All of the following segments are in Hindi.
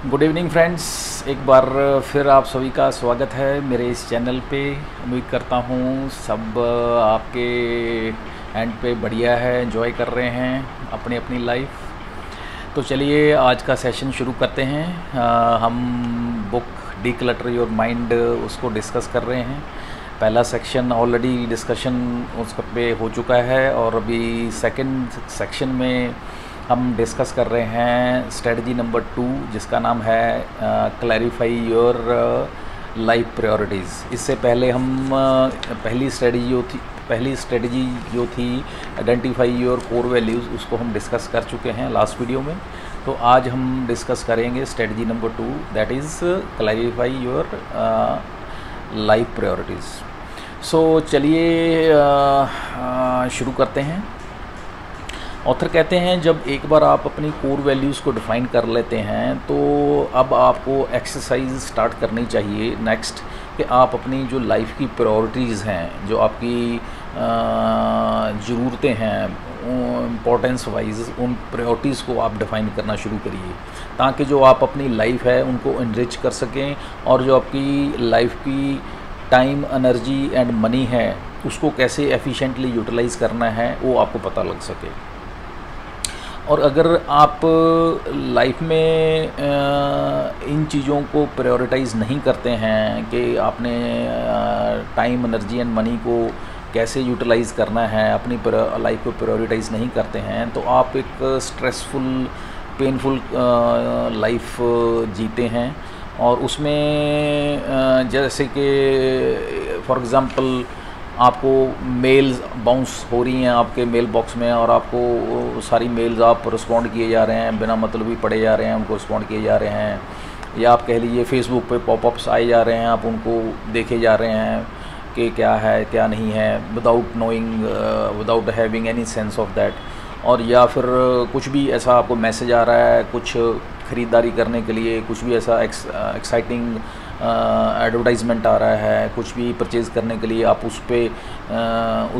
गुड इवनिंग फ्रेंड्स, एक बार फिर आप सभी का स्वागत है मेरे इस चैनल पे। उम्मीद करता हूँ सब आपके एंड पे बढ़िया है, एंजॉय कर रहे हैं अपनी अपनी लाइफ। तो चलिए आज का सेशन शुरू करते हैं। हम बुक डिक्लटर योर माइंड उसको डिस्कस कर रहे हैं। पहला सेक्शन ऑलरेडी डिस्कशन उस पे हो चुका है और अभी सेकंड सेक्शन में हम डिस्कस कर रहे हैं स्ट्रेटजी नंबर 2, जिसका नाम है क्लैरिफाई योर लाइफ प्रायोरिटीज़। इससे पहले हम पहली स्ट्रेटजी जो थी आइडेंटिफाई योर कोर वैल्यूज़, उसको हम डिस्कस कर चुके हैं लास्ट वीडियो में। तो आज हम डिस्कस करेंगे strategy number 2, that is clarify your life priorities. So चलिए शुरू करते हैं। ऑथर कहते हैं जब एक बार आप अपनी कोर वैल्यूज़ को डिफ़ाइन कर लेते हैं तो अब आपको एक्सरसाइज स्टार्ट करनी चाहिए नेक्स्ट, कि आप अपनी जो लाइफ की प्रायोरिटीज़ हैं, जो आपकी ज़रूरतें हैं इम्पोर्टेंस वाइज, उन प्रायोरिटीज़ को आप डिफ़ाइन करना शुरू करिए, ताकि जो आप अपनी लाइफ है उनको इनरिच कर सकें और जो आपकी लाइफ की टाइम, एनर्जी एंड मनी है उसको कैसे एफिशिएंटली यूटिलाइज़ करना है वो आपको पता लग सके। और अगर आप लाइफ में इन चीज़ों को प्रायोरिटाइज़ नहीं करते हैं कि आपने टाइम, एनर्जी एंड मनी को कैसे यूटिलाइज़ करना है, अपनी लाइफ को प्रायोरिटाइज़ नहीं करते हैं, तो आप एक स्ट्रेसफुल, पेनफुल लाइफ जीते हैं। और उसमें जैसे कि फॉर एग्ज़ाम्पल आपको मेल्स बाउंस हो रही हैं आपके मेल बॉक्स में और आपको सारी मेल्स आप रिस्पॉन्ड किए जा रहे हैं, बिना मतलब ही पढ़े जा रहे हैं, उनको रिस्पॉन्ड किए जा रहे हैं, या आप कह लीजिए फेसबुक पे पॉपअप्स आए जा रहे हैं, आप उनको देखे जा रहे हैं कि क्या है क्या नहीं है, without knowing, without having any sense of that. और या फिर कुछ भी ऐसा आपको मैसेज आ रहा है कुछ ख़रीदारी करने के लिए, कुछ भी ऐसा एक्साइटिंग एडवर्टाइजमेंट आ रहा है, कुछ भी परचेज़ करने के लिए, आप उस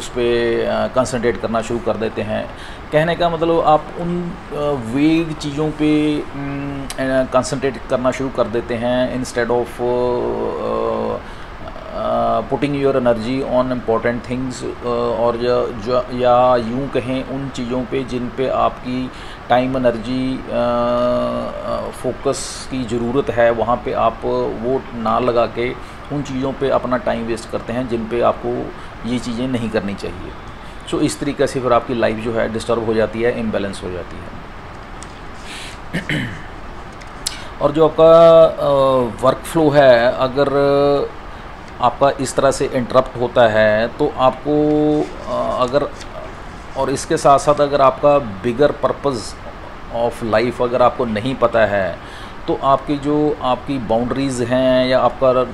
पर कंसंट्रेट करना शुरू कर देते हैं। कहने का मतलब आप उन वेग चीज़ों पे कंसंट्रेट करना शुरू कर देते हैं instead of putting your energy on important things, और या यूँ कहें उन चीज़ों पे जिन पे आपकी टाइम, एनर्जी, फोकस की ज़रूरत है, वहाँ पे आप वो ना लगा के उन चीज़ों पे अपना टाइम वेस्ट करते हैं जिन पे आपको ये चीज़ें नहीं करनी चाहिए। सो इस तरीके से फिर आपकी लाइफ जो है डिस्टर्ब हो जाती है, इम्बैलेंस हो जाती है। और जो आपका वर्क फ्लो है, अगर आपका इस तरह से इंटरप्ट होता है तो आपको अगर, और इसके साथ साथ अगर आपका बिगर पर्पज़ ऑफ लाइफ अगर आपको नहीं पता है, तो आपकी बाउंड्रीज़ हैं या आपका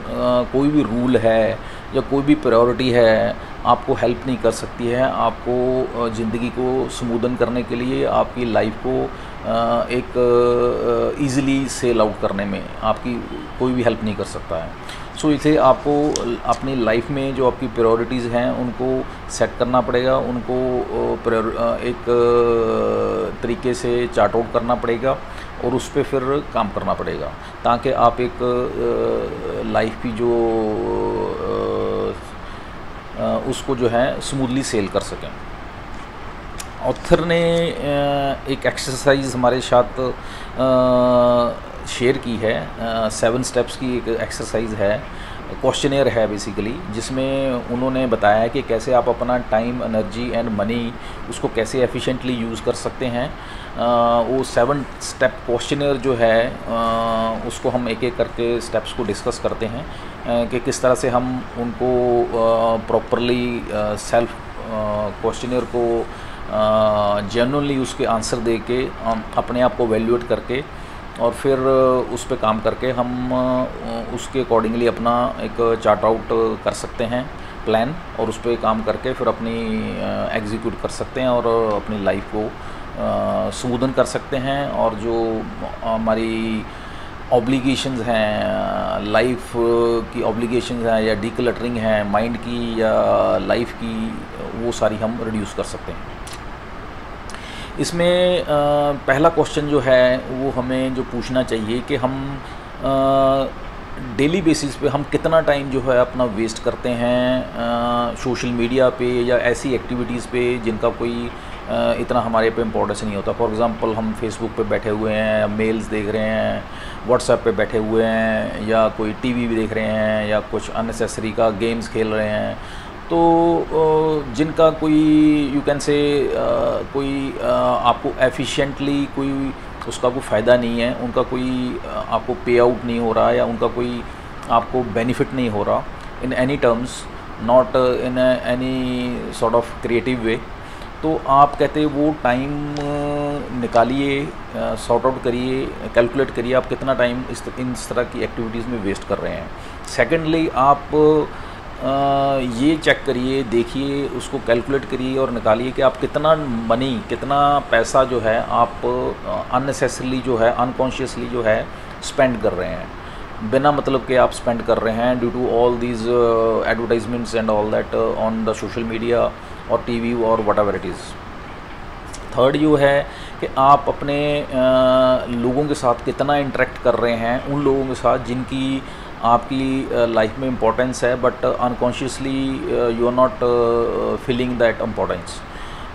कोई भी रूल है या कोई भी प्रायोरिटी है आपको हेल्प नहीं कर सकती है। आपको ज़िंदगी को स्मूदन करने के लिए, आपकी लाइफ को एक ईज़िली सेल आउट करने में आपकी कोई भी हेल्प नहीं कर सकता है। सो इसे आपको अपनी लाइफ में जो आपकी प्रायोरिटीज़ हैं उनको सेट करना पड़ेगा, उनको एक तरीके से चार्ट आउट करना पड़ेगा और उस पर फिर काम करना पड़ेगा, ताकि आप एक लाइफ की जो उसको जो है स्मूथली सेल कर सकें। ऑथर ने एक एक्सरसाइज हमारे साथ शेयर की है, 7 स्टेप्स की एक एक्सरसाइज है, क्वेश्चनेयर है बेसिकली, जिसमें उन्होंने बताया कि कैसे आप अपना टाइम, एनर्जी एंड मनी उसको कैसे एफिशिएंटली यूज़ कर सकते हैं। वो 7 स्टेप क्वेश्चनेयर जो है उसको हम एक एक करके स्टेप्स को डिस्कस करते हैं कि किस तरह से हम उनको प्रॉपरली सेल्फ क्वेश्चनेयर को जेन्युइनली उसके आंसर दे के अपने आप को वैल्यूएट करके और फिर उस पे काम करके हम उसके अकॉर्डिंगली अपना एक चार्ट आउट कर सकते हैं प्लान, और उस पे काम करके फिर अपनी एग्जीक्यूट कर सकते हैं और अपनी लाइफ को स्मूदन कर सकते हैं। और जो हमारी ऑब्लिगेशंस हैं, लाइफ की ऑब्लिगेशंस हैं या डिक्लटरिंग है माइंड की या लाइफ की, वो सारी हम रिड्यूस कर सकते हैं। इसमें पहला क्वेश्चन जो है वो हमें जो पूछना चाहिए कि हम डेली बेसिस पे हम कितना टाइम जो है अपना वेस्ट करते हैं सोशल मीडिया पे या ऐसी एक्टिविटीज़ पे जिनका कोई इतना हमारे पे इम्पोर्टेंस नहीं होता। फॉर एग्ज़ाम्पल हम फेसबुक पे बैठे हुए हैं, मेल्स देख रहे हैं, व्हाट्सएप पे बैठे हुए हैं, या कोई टीवी भी देख रहे हैं, या कुछ अननेसेसरी का गेम्स खेल रहे हैं। तो जिनका कोई यू कैन से कोई आपको एफिशिएंटली कोई उसका कोई फ़ायदा नहीं है, उनका कोई आपको पे आउट नहीं हो रहा, या उनका कोई आपको बेनिफिट नहीं हो रहा in any terms, not in any sort of creative way, तो आप कहते वो टाइम निकालिए, सॉर्ट आउट करिए, कैलकुलेट करिए आप कितना टाइम इन तरह की एक्टिविटीज़ में वेस्ट कर रहे हैं। सेकेंडली आप ये चेक करिए, देखिए, उसको कैलकुलेट करिए और निकालिए कि आप कितना मनी, कितना पैसा जो है आप अननेसेसरीली जो है, अनकॉन्शियसली जो है स्पेंड कर रहे हैं, बिना मतलब के आप स्पेंड कर रहे हैं due to all these advertisements and all that on the social media और टीवी और व्हाटएवर इट इज़। थर्ड जो है कि आप अपने लोगों के साथ कितना इंटरेक्ट कर रहे हैं, उन लोगों के साथ जिनकी आपकी लाइफ में इम्पोर्टेंस है, but unconsciously you are not feeling that importance.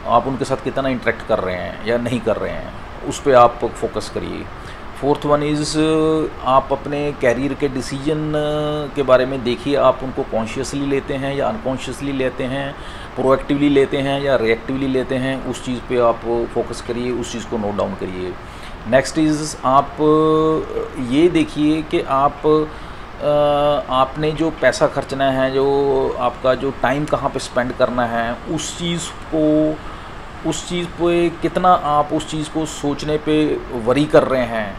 आप उनके साथ कितना इंटरेक्ट कर रहे हैं या नहीं कर रहे हैं, उस पर आप फोकस करिए। फोर्थ वन इज़ आप अपने कैरियर के डिसीजन के बारे में देखिए, आप उनको कॉन्शियसली लेते हैं या अनकॉन्शियसली लेते हैं, प्रोएक्टिवली लेते हैं या रिएक्टिवली लेते हैं, उस चीज़ पे आप फोकस करिए, उस चीज़ को नोट डाउन करिए। नेक्स्ट इज़ आप ये देखिए कि आपने जो पैसा खर्चना है, जो आपका जो टाइम कहाँ पे स्पेंड करना है, उस चीज़ पे कितना आप उस चीज़ को सोचने पे वरी कर रहे हैं,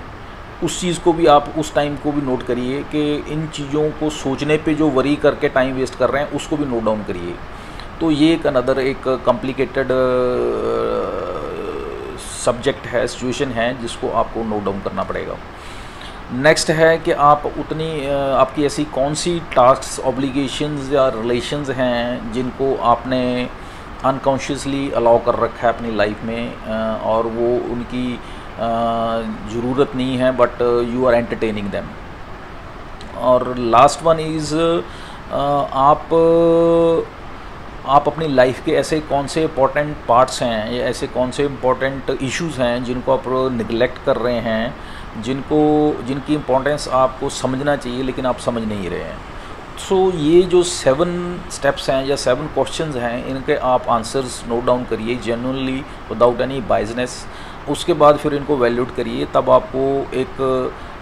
उस चीज़ को भी आप उस टाइम को भी नोट करिए कि इन चीज़ों को सोचने पे जो वरी करके टाइम वेस्ट कर रहे हैं उसको भी नोट डाउन करिए। तो ये एक अनदर एक कॉम्प्लिकेटेड सब्जेक्ट है, सिचुएशन है, जिसको आपको नोट डाउन करना पड़ेगा। नेक्स्ट है कि आप आपकी ऐसी कौन सी टास्क, ऑब्लिगेशंस या रिलेशंस हैं जिनको आपने अनकॉन्शियसली अलाउ कर रखा है अपनी लाइफ में, और वो उनकी ज़रूरत नहीं है, but you are entertaining them. और लास्ट वन इज़ आप अपनी लाइफ के ऐसे कौन से इम्पोर्टेंट पार्ट्स हैं या ऐसे कौन से इम्पोर्टेंट इश्यूज़ हैं जिनको आप निगलेक्ट कर रहे हैं, जिनकी इम्पोर्टेंस आपको समझना चाहिए लेकिन आप समझ नहीं रहे हैं। सो ये जो 7 स्टेप्स हैं या 7 क्वेश्चंस हैं, इनके आप आंसर्स नोट डाउन करिए जेन्युइनली विदाउट एनी बायसनेस। उसके बाद फिर इनको वैल्यूट करिए, तब आपको एक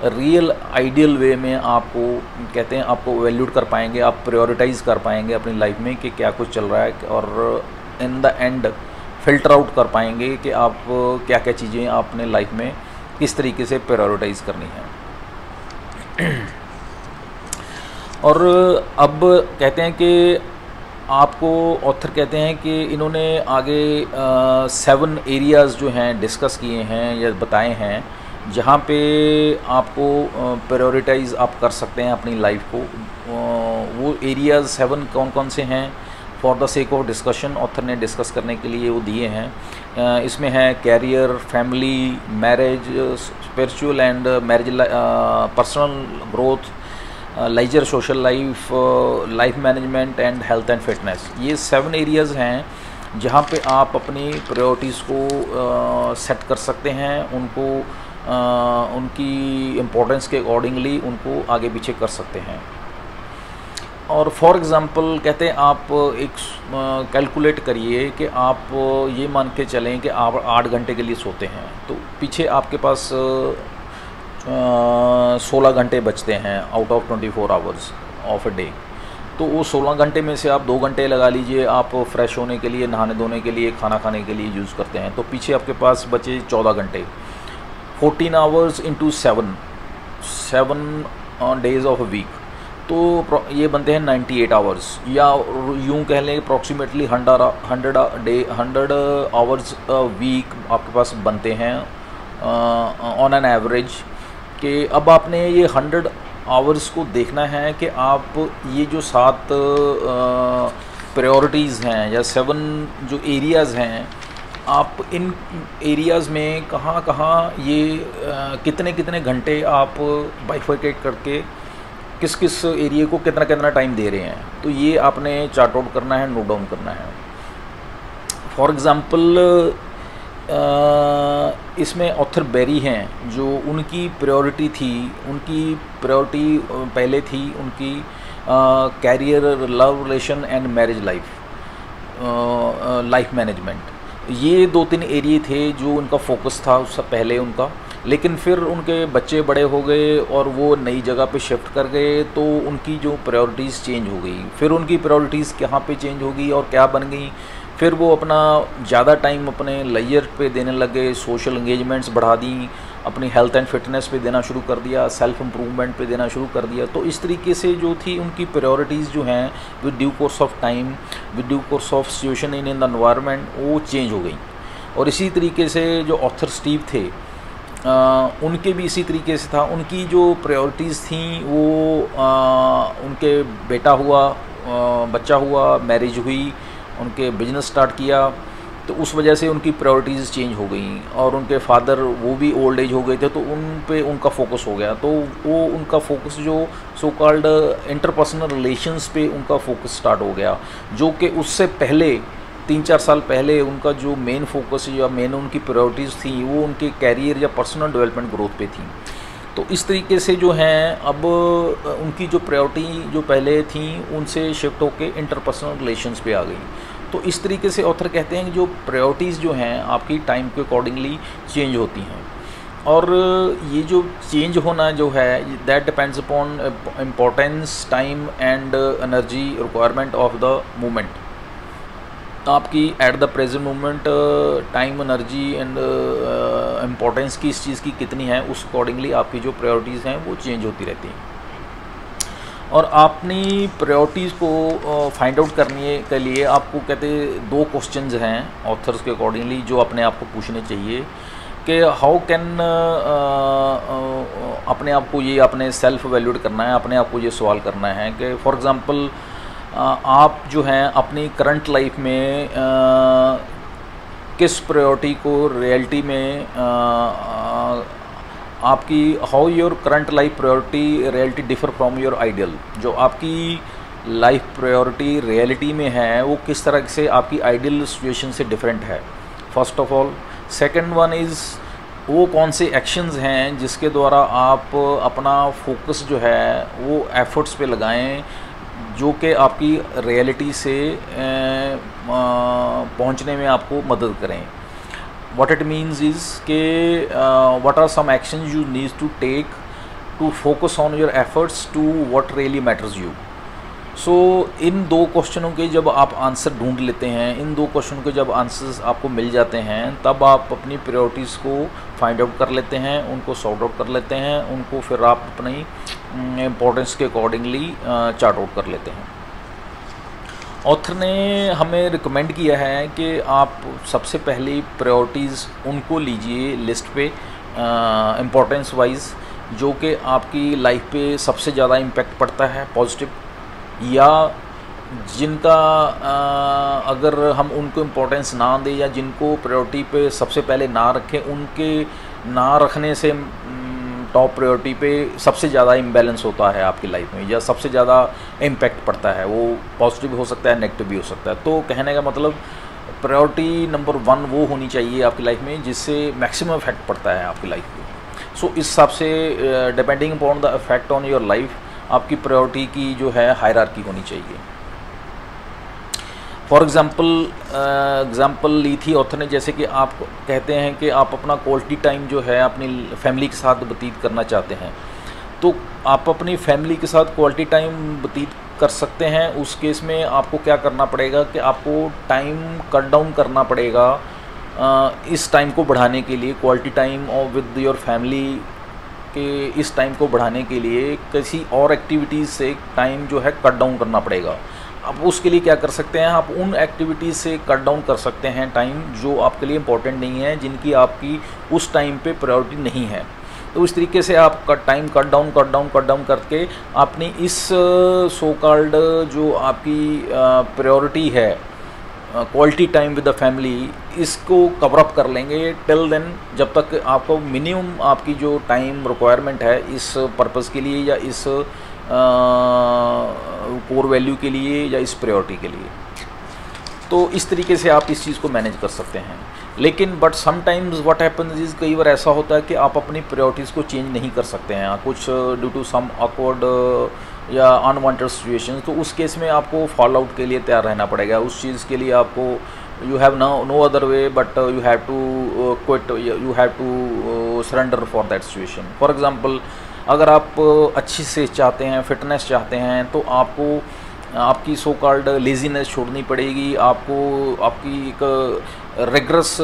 रियल आइडियल वे में आपको कहते हैं आपको वैल्यूट कर पाएंगे, आप प्रायोरिटाइज़ कर पाएंगे अपनी लाइफ में कि क्या कुछ चल रहा है, और in the end filter out कर पाएंगे कि आप क्या क्या चीज़ें आपने लाइफ में किस तरीके से प्रायोरिटाइज़ करनी है। और अब कहते हैं कि आपको ऑथर कहते हैं कि इन्होंने आगे 7 एरियाज़ जो हैं डिस्कस किए हैं या बताए हैं, जहाँ पे आपको प्रायोरिटाइज़ आप कर सकते हैं अपनी लाइफ को। वो एरियाज़ 7 कौन कौन से हैं, for the sake of discussion author ने डिस्कस करने के लिए वो दिए हैं। इसमें है career, family, marriage, spiritual and marriage, personal growth, leisure, social life, life management and health and fitness. ये 7 एरियाज़ हैं जहाँ पे आप अपनी प्रायोरिटीज़ को सेट कर सकते हैं, उनको उनकी इम्पोर्टेंस के अकॉर्डिंगली उनको आगे पीछे कर सकते हैं। और फॉर एग्ज़ाम्पल कहते हैं आप एक कैलकुलेट करिए कि आप ये मान के चलें कि आप 8 घंटे के लिए सोते हैं, तो पीछे आपके पास 16 घंटे बचते हैं out of 24 hours of a day. तो वो 16 घंटे में से आप 2 घंटे लगा लीजिए आप फ्रेश होने के लिए, नहाने धोने के लिए, खाना खाने के लिए यूज़ करते हैं, तो पीछे आपके पास बचे 14 घंटे। 14 hours into 7 days of a week, तो ये बनते हैं 98 आवर्स, या यूँ कह लें अप्रॉक्सीमेटली 100 आवर्स वीक आपके पास बनते हैं ऑन एन एवरेज। कि अब आपने ये 100 आवर्स को देखना है कि आप ये जो 7 प्रायोरिटीज़ हैं या 7 जो एरियाज़ हैं, आप इन एरियाज़ में कहाँ कहाँ ये कितने कितने घंटे आप बाइफरकेट करके किस किस एरिया को कितना कितना टाइम दे रहे हैं, तो ये आपने चार्ट आउट करना है, नोट डाउन करना है। फॉर एग्ज़ाम्पल इसमें ऑथर बेरी हैं, जो उनकी प्रायोरिटी थी, उनकी प्रायोरिटी पहले थी उनकी career, love relation and marriage life, life management. ये 2-3 एरिए थे जो उनका फोकस था उससे पहले उनका, लेकिन फिर उनके बच्चे बड़े हो गए और वो नई जगह पे शिफ्ट कर गए, तो उनकी जो प्रायोरिटीज़ चेंज हो गई। फिर उनकी प्रायोरिटीज़ कहाँ पे चेंज हो गई और क्या बन गई, फिर वो अपना ज़्यादा टाइम अपने लेजर पे देने लगे, सोशल एंगेजमेंट्स बढ़ा दी, अपनी हेल्थ एंड फिटनेस पे देना शुरू कर दिया, सेल्फ इम्प्रूवमेंट पे देना शुरू कर दिया। तो इस तरीके से जो थी उनकी प्रायोरिटीज़ जो हैं with due course of time, with due course of situation in the environment, वो चेंज हो गई। और इसी तरीके से जो ऑथर स्टीव थे, उनके भी इसी तरीके से था। उनकी जो प्रायोरिटीज़ थी वो उनके बेटा हुआ, बच्चा हुआ, मैरिज हुई, उनके बिजनेस स्टार्ट किया, तो उस वजह से उनकी प्रायोरिटीज़ चेंज हो गई। और उनके फादर वो भी ओल्ड एज हो गए थे, तो उन पे उनका फोकस हो गया। तो वो उनका फोकस जो सो कॉल्ड इंटरपर्सनल रिलेशंस पे उनका फोकस स्टार्ट हो गया, जो कि उससे पहले 3-4 साल पहले उनका जो मेन फोकस या मेन उनकी प्रायोरिटीज़ थी वो उनके कैरियर या पर्सनल डेवलपमेंट ग्रोथ पे थी। तो इस तरीके से जो हैं अब उनकी जो प्रायोरिटी जो पहले थी उनसे शिफ्ट होके इंटरपर्सनल रिलेशंस पे आ गई। तो इस तरीके से ऑथर कहते हैं कि जो प्रायोरिटीज़ जो हैं आपकी टाइम के अकॉर्डिंगली चेंज होती हैं, और ये जो चेंज होना जो है that depends upon importance, time and energy requirement of the moment. आपकी at the present moment time, energy and importance की इस चीज़ की कितनी है, उस अकॉर्डिंगली आपकी जो प्रायोरिटीज़ हैं वो चेंज होती रहती हैं। और अपनी प्रायोरिटीज़ को फाइंड आउट करने के लिए आपको कहते 2 क्वेश्चंस हैं ऑथर्स के अकॉर्डिंगली जो अपने आप को पूछने चाहिए कि हाउ कैन अपने आप को ये अपने सेल्फ वैल्यूड करना है, अपने आप को ये सवाल करना है कि फॉर एग्ज़ाम्पल आप जो हैं अपनी करंट लाइफ में किस प्रायोरिटी को रियलिटी में आपकी how your current life priority reality differ from your ideal. जो आपकी लाइफ प्रायोरिटी रियलिटी में है वो किस तरह से आपकी आइडियल सिचुएशन से डिफरेंट है, first of all. Second one is वो कौन से एक्शंस हैं जिसके द्वारा आप अपना फोकस जो है वो एफर्ट्स पे लगाएं जो कि आपकी रियलिटी से पहुंचने में आपको मदद करें। व्हाट इट मीन्स इज़ के what are some actions you need to take to focus on your efforts to what really matters you. So इन 2 क्वेश्चनों के जब आप आंसर ढूंढ लेते हैं, इन 2 क्वेश्चनों के जब आंसर्स आपको मिल जाते हैं, तब आप अपनी प्रायोरिटीज़ को फाइंड आउट कर लेते हैं, उनको सॉर्ट आउट कर लेते हैं, उनको फिर आप अपनी इम्पोर्टेंस के अकॉर्डिंगली चार्ट आउट कर लेते हैं। ऑथर ने हमें रिकमेंड किया है कि आप सबसे पहले प्रायोरिटीज़ उनको लीजिए लिस्ट पे इम्पोर्टेंस वाइज, जो कि आपकी लाइफ पे सबसे ज़्यादा इम्पेक्ट पड़ता है पॉजिटिव, या जिनका अगर हम उनको इम्पोर्टेंस ना दें या जिनको प्रायोरिटी पे सबसे पहले ना रखें, उनके ना रखने से टॉप प्रायोरिटी पे सबसे ज़्यादा इम्बैलेंस होता है आपकी लाइफ में, या सबसे ज़्यादा इम्पैक्ट पड़ता है। वो पॉजिटिव भी हो सकता है, नेगेटिव भी हो सकता है। तो कहने का मतलब प्रायोरिटी नंबर 1 वो होनी चाहिए आपकी लाइफ में जिससे मैक्सिमम इफेक्ट पड़ता है आपकी लाइफ में। सो इस हिसाब से depending upon the effect on your life आपकी प्रायोरिटी की जो है हायरार्की होनी चाहिए। फॉर एग्ज़ाम्पल ली थी ऑथर ने, जैसे कि आप कहते हैं कि आप अपना क्वालिटी टाइम जो है अपनी फैमिली के साथ व्यतीत करना चाहते हैं, तो आप अपनी फैमिली के साथ क्वालिटी टाइम व्यतीत कर सकते हैं। उस केस में आपको क्या करना पड़ेगा कि आपको टाइम कट डाउन करना पड़ेगा इस टाइम को बढ़ाने के लिए, क्वालिटी टाइम और विद योर फैमिली के इस टाइम को बढ़ाने के लिए किसी और एक्टिविटीज़ से टाइम जो है कट डाउन करना पड़ेगा। अब उसके लिए क्या कर सकते हैं, आप उन एक्टिविटीज़ से कट डाउन कर सकते हैं टाइम जो आपके लिए इम्पोर्टेंट नहीं है, जिनकी आपकी उस टाइम पे प्रायोरिटी नहीं है। तो इस तरीके से आप टाइम कट डाउन करके अपनी इस सो कॉल्ड जो आपकी प्रायोरिटी है quality time with the family, इसको कवर अप कर लेंगे। टिल देन, जब तक आपको मिनिमम आपकी जो टाइम रिक्वायरमेंट है इस पर्पज़ के लिए या इस कोर वैल्यू के लिए या इस प्रायोरिटी के लिए, तो इस तरीके से आप इस चीज़ को मैनेज कर सकते हैं। लेकिन but sometimes what happens is, कई बार ऐसा होता है कि आप अपनी प्रायोरिटीज़ को चेंज नहीं कर सकते हैं कुछ ड्यू टू सम ऑकवर्ड या अनवांटेड सिचुएशंस, तो उस केस में आपको फॉल आउट के लिए तैयार रहना पड़ेगा। उस चीज़ के लिए आपको you have no other way but you have to quit, you have to surrender for that situation. For example, अगर आप अच्छी से चाहते हैं, फिटनेस चाहते हैं, तो आपको आपकी सो कॉल्ड लेजीनेस छोड़नी पड़ेगी, आपको आपकी एक रिगरस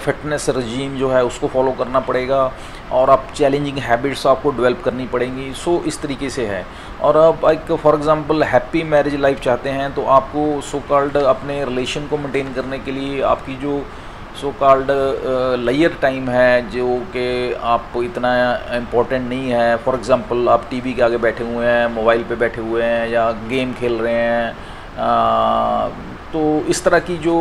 फिटनेस रजीम जो है उसको फॉलो करना पड़ेगा, और आप चैलेंजिंग हैबिट्स आपको डेवलप करनी पड़ेंगी। सो इस तरीके से है। और आप एक for example happy marriage life चाहते हैं, तो आपको सो कॉल्ड अपने रिलेशन को मेंटेन करने के लिए आपकी जो सो कॉल्ड लेयर टाइम है जो कि आप इतना इम्पोर्टेंट नहीं है। फॉर एग्जांपल, आप टीवी के आगे बैठे हुए हैं, मोबाइल पे बैठे हुए हैं या गेम खेल रहे हैं, तो इस तरह की जो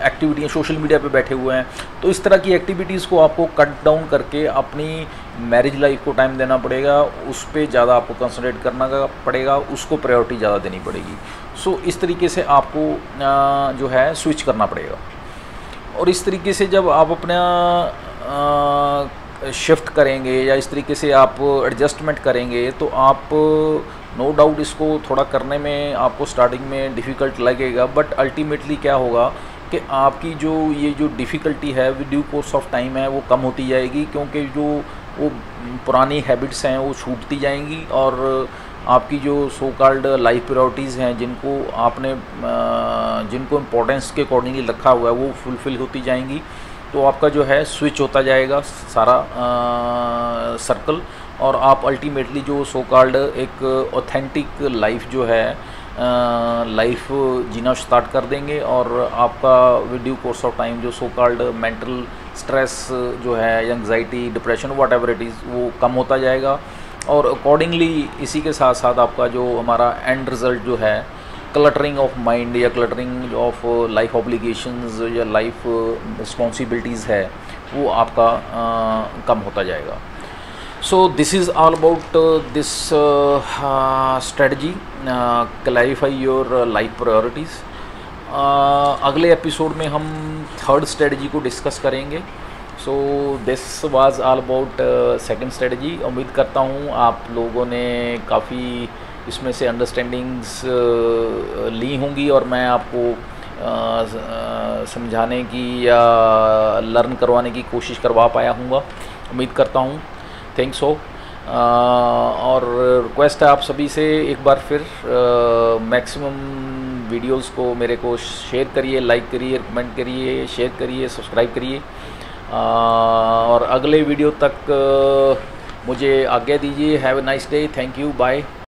एक्टिविटी, सोशल मीडिया पे बैठे हुए हैं, तो इस तरह की एक्टिविटीज़ को आपको कट डाउन करके अपनी मैरिज लाइफ को टाइम देना पड़ेगा, उस पर ज़्यादा आपको कंसंट्रेट करना पड़ेगा, उसको प्रायोरिटी ज़्यादा देनी पड़ेगी। सो इस तरीके से आपको जो है स्विच करना पड़ेगा। और इस तरीके से जब आप अपना शिफ्ट करेंगे या इस तरीके से आप एडजस्टमेंट करेंगे, तो आप नो डाउट इसको थोड़ा करने में आपको स्टार्टिंग में डिफ़िकल्ट लगेगा, बट अल्टीमेटली क्या होगा कि आपकी जो ये जो डिफ़िकल्टी है with due course of time है वो कम होती जाएगी, क्योंकि जो वो पुरानी हैबिट्स हैं वो छूटती जाएंगी, और आपकी जो सो कॉल्ड लाइफ प्रायोरिटीज़ हैं जिनको आपने जिनको इम्पोर्टेंस के अकॉर्डिंगली रखा हुआ है वो फुलफ़िल होती जाएंगी। तो आपका जो है स्विच होता जाएगा सारा सर्कल, और आप अल्टीमेटली जो सो कॉल्ड एक ऑथेंटिक लाइफ जो है लाइफ जीना स्टार्ट कर देंगे, और आपका with due course of time जो सो कॉल्ड मेंटल स्ट्रेस जो है, anxiety, depression, what ever it is, वो कम होता जाएगा। और अकॉर्डिंगली इसी के साथ साथ आपका जो हमारा एंड रिज़ल्ट जो है क्लटरिंग ऑफ माइंड या क्लटरिंग ऑफ लाइफ ऑब्लिगेशंस या लाइफ रिस्पॉन्सिबिलिटीज़ है वो आपका कम होता जाएगा। So this is all about this strategy, clarify your life priorities. अगले एपिसोड में हम थर्ड स्ट्रेटजी को डिस्कस करेंगे। So this was all about second strategy. उम्मीद करता हूँ आप लोगों ने काफ़ी इसमें से अंडरस्टैंडिंग्स ली होंगी, और मैं आपको समझाने की या लर्न करवाने की कोशिश करवा पाया हूँगा, उम्मीद करता हूँ। थैंक्स हो। और रिक्वेस्ट है आप सभी से एक बार फिर मैक्सिमम वीडियोस को मेरे को शेयर करिए, लाइक करिए, कमेंट करिए, शेयर करिए, सब्सक्राइब करिए। और अगले वीडियो तक मुझे आज्ञा दीजिए। Have a nice day. Thank you. Bye.